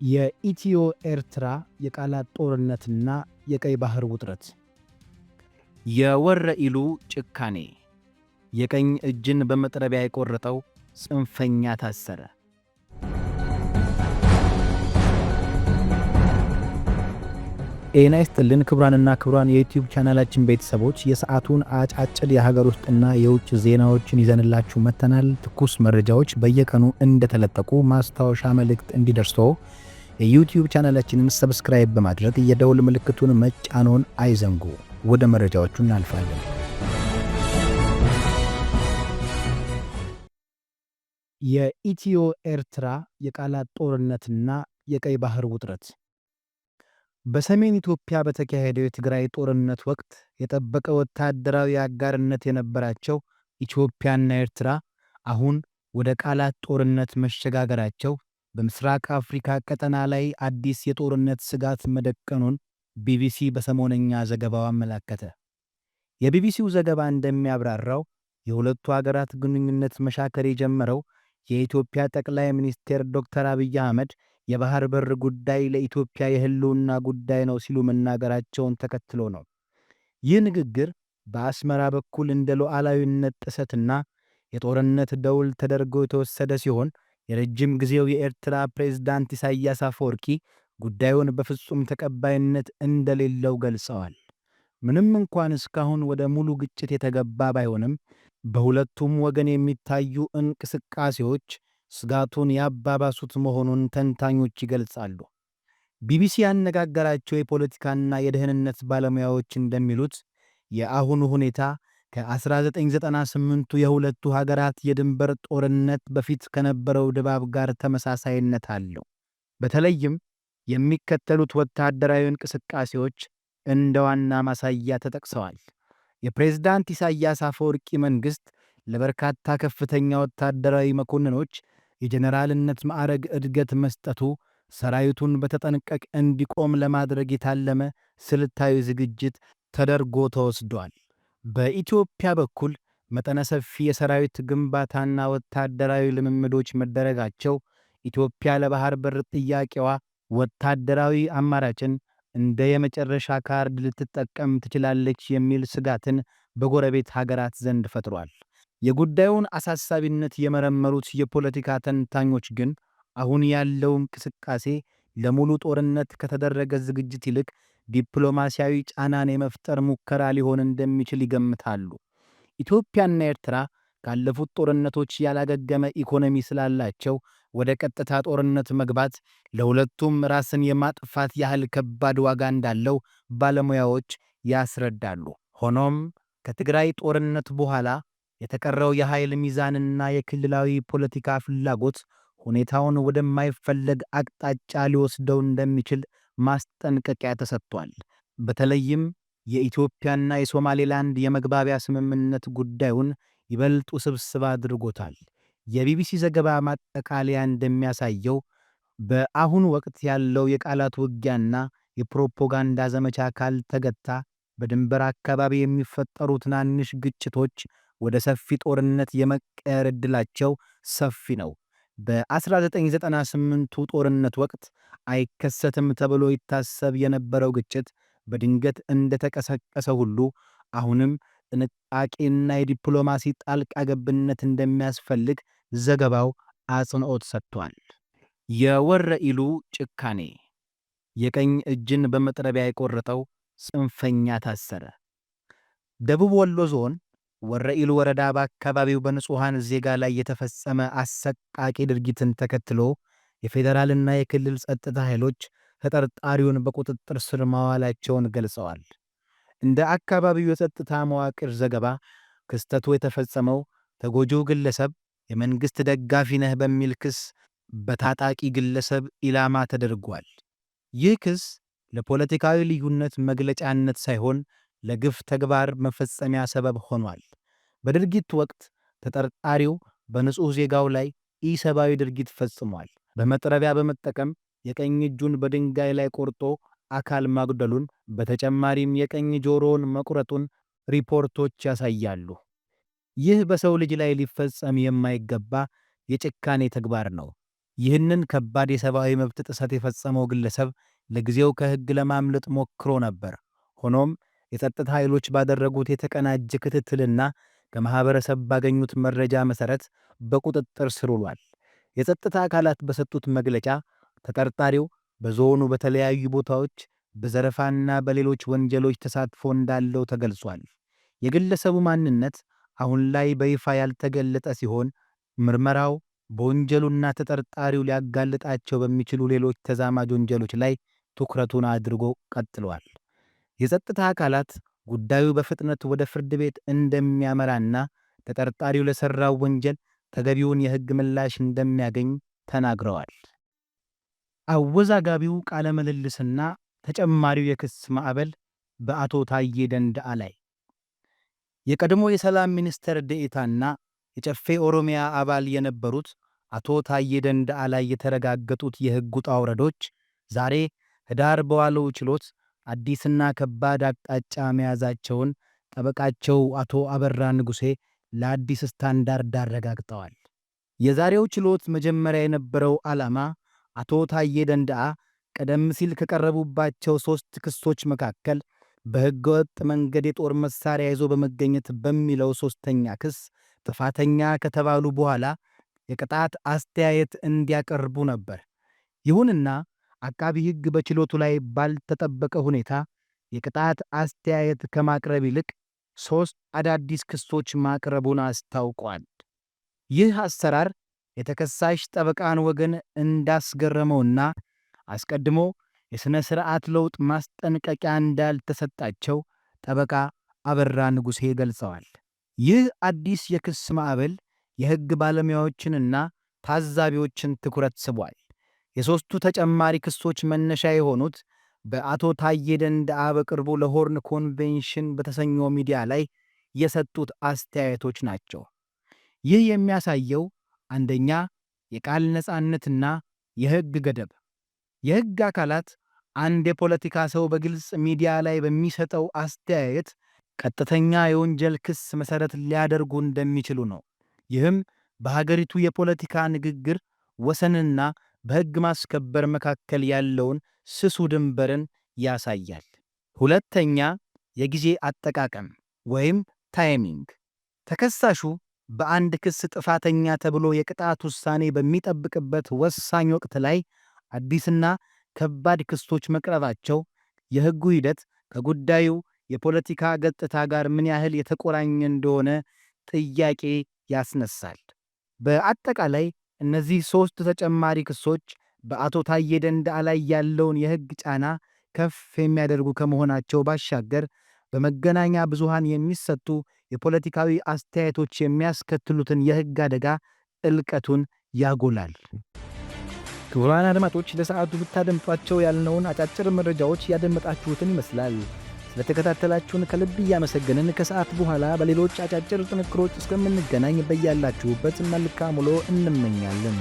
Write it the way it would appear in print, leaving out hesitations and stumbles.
የኢትዮ ኤርትራ የቃላት ጦርነትና የቀይ ባህር ውጥረት። የወረኢሉ ጭካኔ። የቀኝ እጅን በመጥረቢያ የቆረጠው ጽንፈኛ ታሰረ። ጤና ይስጥልን ክቡራንና ክቡራን የዩቲዩብ ቻናላችን ቤተሰቦች፣ የሰዓቱን አጫጭር የሀገር ውስጥና የውጭ ዜናዎችን ይዘንላችሁ መጥተናል። ትኩስ መረጃዎች በየቀኑ እንደተለቀቁ ማስታወሻ መልእክት እንዲደርሶ የዩቲዩብ ቻናላችንን ሰብስክራይብ በማድረግ የደውል ምልክቱን መጫኖን አይዘንጉ። ወደ መረጃዎቹ እናልፋለን። የኢትዮ ኤርትራ የቃላት ጦርነትና የቀይ ባህር ውጥረት። በሰሜን ኢትዮጵያ በተካሄደው የትግራይ ጦርነት ወቅት የጠበቀ ወታደራዊ አጋርነት የነበራቸው ኢትዮጵያና ኤርትራ አሁን ወደ ቃላት ጦርነት መሸጋገራቸው በምስራቅ አፍሪካ ቀጠና ላይ አዲስ የጦርነት ስጋት መደቀኑን ቢቢሲ በሰሞነኛ ዘገባው አመለከተ። የቢቢሲው ዘገባ እንደሚያብራራው የሁለቱ ሀገራት ግንኙነት መሻከር የጀመረው የኢትዮጵያ ጠቅላይ ሚኒስትር ዶክተር አብይ አህመድ የባህር በር ጉዳይ ለኢትዮጵያ የህልውና ጉዳይ ነው ሲሉ መናገራቸውን ተከትሎ ነው። ይህ ንግግር በአስመራ በኩል እንደ ሉዓላዊነት ጥሰትና የጦርነት ደውል ተደርጎ የተወሰደ ሲሆን የረጅም ጊዜው የኤርትራ ፕሬዝዳንት ኢሳያስ አፈወርቂ ጉዳዩን በፍጹም ተቀባይነት እንደሌለው ገልጸዋል። ምንም እንኳን እስካሁን ወደ ሙሉ ግጭት የተገባ ባይሆንም በሁለቱም ወገን የሚታዩ እንቅስቃሴዎች ስጋቱን ያባባሱት መሆኑን ተንታኞች ይገልጻሉ። ቢቢሲ ያነጋገራቸው የፖለቲካና የደህንነት ባለሙያዎች እንደሚሉት የአሁኑ ሁኔታ ከ1998ቱ የሁለቱ ሀገራት የድንበር ጦርነት በፊት ከነበረው ድባብ ጋር ተመሳሳይነት አለው። በተለይም የሚከተሉት ወታደራዊ እንቅስቃሴዎች እንደ ዋና ማሳያ ተጠቅሰዋል። የፕሬዝዳንት ኢሳያስ አፈወርቂ መንግሥት ለበርካታ ከፍተኛ ወታደራዊ መኮንኖች የጀነራልነት ማዕረግ እድገት መስጠቱ ሰራዊቱን በተጠንቀቅ እንዲቆም ለማድረግ የታለመ ስልታዊ ዝግጅት ተደርጎ ተወስዷል። በኢትዮጵያ በኩል መጠነ ሰፊ የሰራዊት ግንባታና ወታደራዊ ልምምዶች መደረጋቸው ኢትዮጵያ ለባህር በር ጥያቄዋ ወታደራዊ አማራጭን እንደ የመጨረሻ ካርድ ልትጠቀም ትችላለች የሚል ስጋትን በጎረቤት ሀገራት ዘንድ ፈጥሯል። የጉዳዩን አሳሳቢነት የመረመሩት የፖለቲካ ተንታኞች ግን አሁን ያለው እንቅስቃሴ ለሙሉ ጦርነት ከተደረገ ዝግጅት ይልቅ ዲፕሎማሲያዊ ጫናን የመፍጠር ሙከራ ሊሆን እንደሚችል ይገምታሉ። ኢትዮጵያና ኤርትራ ካለፉት ጦርነቶች ያላገገመ ኢኮኖሚ ስላላቸው ወደ ቀጥታ ጦርነት መግባት ለሁለቱም ራስን የማጥፋት ያህል ከባድ ዋጋ እንዳለው ባለሙያዎች ያስረዳሉ። ሆኖም ከትግራይ ጦርነት በኋላ የተቀረው የኃይል ሚዛንና የክልላዊ ፖለቲካ ፍላጎት ሁኔታውን ወደማይፈለግ አቅጣጫ ሊወስደው እንደሚችል ማስጠንቀቂያ ተሰጥቷል። በተለይም የኢትዮጵያና የሶማሌላንድ የመግባቢያ ስምምነት ጉዳዩን ይበልጥ ውስብስብ አድርጎታል። የቢቢሲ ዘገባ ማጠቃለያ እንደሚያሳየው በአሁኑ ወቅት ያለው የቃላት ውጊያና የፕሮፓጋንዳ ዘመቻ ካልተገታ በድንበር አካባቢ የሚፈጠሩ ትናንሽ ግጭቶች ወደ ሰፊ ጦርነት የመቀየር ዕድላቸው ሰፊ ነው። በ1998ቱ ጦርነት ወቅት አይከሰትም ተብሎ ይታሰብ የነበረው ግጭት በድንገት እንደተቀሰቀሰ ሁሉ አሁንም ጥንቃቄና የዲፕሎማሲ ጣልቃ ገብነት እንደሚያስፈልግ ዘገባው አጽንዖት ሰጥቷል። የወረኢሉ ጭካኔ። የቀኝ እጅን በመጥረቢያ የቆረጠው ጽንፈኛ ታሰረ። ደቡብ ወሎ ዞን ወረኢሉ ወረዳ በአካባቢው በንጹሐን ዜጋ ላይ የተፈጸመ አሰቃቂ ድርጊትን ተከትሎ የፌዴራልና የክልል ጸጥታ ኃይሎች ተጠርጣሪውን በቁጥጥር ስር ማዋላቸውን ገልጸዋል። እንደ አካባቢው የጸጥታ መዋቅር ዘገባ ክስተቱ የተፈጸመው ተጎጂው ግለሰብ የመንግሥት ደጋፊ ነህ በሚል ክስ በታጣቂ ግለሰብ ኢላማ ተደርጓል። ይህ ክስ ለፖለቲካዊ ልዩነት መግለጫነት ሳይሆን ለግፍ ተግባር መፈጸሚያ ሰበብ ሆኗል። በድርጊቱ ወቅት ተጠርጣሪው በንጹሕ ዜጋው ላይ ኢሰብአዊ ድርጊት ፈጽሟል። በመጥረቢያ በመጠቀም የቀኝ እጁን በድንጋይ ላይ ቆርጦ አካል ማጉደሉን፣ በተጨማሪም የቀኝ ጆሮውን መቁረጡን ሪፖርቶች ያሳያሉ። ይህ በሰው ልጅ ላይ ሊፈጸም የማይገባ የጭካኔ ተግባር ነው። ይህንን ከባድ የሰብአዊ መብት ጥሰት የፈጸመው ግለሰብ ለጊዜው ከሕግ ለማምለጥ ሞክሮ ነበር። ሆኖም የጸጥታ ኃይሎች ባደረጉት የተቀናጀ ክትትልና ከማኅበረሰብ ባገኙት መረጃ መሠረት በቁጥጥር ስር ውሏል። የጸጥታ አካላት በሰጡት መግለጫ ተጠርጣሪው በዞኑ በተለያዩ ቦታዎች በዘረፋና በሌሎች ወንጀሎች ተሳትፎ እንዳለው ተገልጿል። የግለሰቡ ማንነት አሁን ላይ በይፋ ያልተገለጠ ሲሆን ምርመራው በወንጀሉና ተጠርጣሪው ሊያጋልጣቸው በሚችሉ ሌሎች ተዛማጅ ወንጀሎች ላይ ትኩረቱን አድርጎ ቀጥሏል። የጸጥታ አካላት ጉዳዩ በፍጥነት ወደ ፍርድ ቤት እንደሚያመራና ተጠርጣሪው ለሠራው ወንጀል ተገቢውን የሕግ ምላሽ እንደሚያገኝ ተናግረዋል። አወዛጋቢው ቃለ ምልልስና ተጨማሪው የክስ ማዕበል በአቶ ታዬ ደንደዓ ላይ የቀድሞ የሰላም ሚኒስትር ዴኤታና የጨፌ ኦሮሚያ አባል የነበሩት አቶ ታዬ ደንደዓ ላይ የተረጋገጡት የሕግ ውጣ ውረዶች ዛሬ ኅዳር በዋለው ችሎት አዲስና ከባድ አቅጣጫ መያዛቸውን ጠበቃቸው አቶ አበራ ንጉሴ ለአዲስ ስታንዳርድ አረጋግጠዋል። የዛሬው ችሎት መጀመሪያ የነበረው ዓላማ አቶ ታዬ ደንደዓ ቀደም ሲል ከቀረቡባቸው 3 ክሶች መካከል በሕገወጥ መንገድ የጦር መሣሪያ ይዞ በመገኘት በሚለው 3ኛ ክስ ጥፋተኛ ከተባሉ በኋላ የቅጣት አስተያየት እንዲያቀርቡ ነበር። ይሁንና አቃቢ ሕግ በችሎቱ ላይ ባልተጠበቀ ሁኔታ የቅጣት አስተያየት ከማቅረብ ይልቅ 3 አዳዲስ ክሶች ማቅረቡን አስታውቋል። ይህ አሰራር የተከሳሽ ጠበቃን ወገን እንዳስገረመውና አስቀድሞ የሥነ ሥርዓት ለውጥ ማስጠንቀቂያ እንዳልተሰጣቸው ጠበቃ አበራ ንጉሴ ገልጸዋል። ይህ አዲስ የክስ ማዕበል የሕግ ባለሙያዎችንና ታዛቢዎችን ትኩረት ስቧል። የሦስቱ ተጨማሪ ክሶች መነሻ የሆኑት በአቶ ታዬ ደንደዓ በቅርቡ ለሆርን ኮንቬንሽን በተሰኘው ሚዲያ ላይ የሰጡት አስተያየቶች ናቸው። ይህ የሚያሳየው አንደኛ፣ የቃል ነጻነትና የሕግ ገደብ። የሕግ አካላት አንድ የፖለቲካ ሰው በግልጽ ሚዲያ ላይ በሚሰጠው አስተያየት ቀጥተኛ የወንጀል ክስ መሠረት ሊያደርጉ እንደሚችሉ ነው። ይህም በሀገሪቱ የፖለቲካ ንግግር ወሰንና በሕግ ማስከበር መካከል ያለውን ስሱ ድንበርን ያሳያል። ሁለተኛ፣ የጊዜ አጠቃቀም ወይም ታይሚንግ። ተከሳሹ በአንድ ክስ ጥፋተኛ ተብሎ የቅጣት ውሳኔ በሚጠብቅበት ወሳኝ ወቅት ላይ አዲስና ከባድ ክሶች መቅረባቸው የሕጉ ሂደት ከጉዳዩ የፖለቲካ ገጽታ ጋር ምን ያህል የተቆራኘ እንደሆነ ጥያቄ ያስነሳል። በአጠቃላይ እነዚህ 3 ተጨማሪ ክሶች በአቶ ታዬ ደንደዓ ላይ ያለውን የሕግ ጫና ከፍ የሚያደርጉ ከመሆናቸው ባሻገር በመገናኛ ብዙሃን የሚሰጡ የፖለቲካዊ አስተያየቶች የሚያስከትሉትን የሕግ አደጋ ጥልቀቱን ያጎላል። ክቡራን አድማጮች፣ ለሰዓቱ ብታደምጧቸው ያልነውን አጫጭር መረጃዎች ያደመጣችሁትን ይመስላል። ስለተከታተላችሁን ከልብ እያመሰገንን ከሰዓት በኋላ በሌሎች አጫጭር ጥንክሮች እስከምንገናኝ በያላችሁበት መልካም ውሎ እንመኛለን።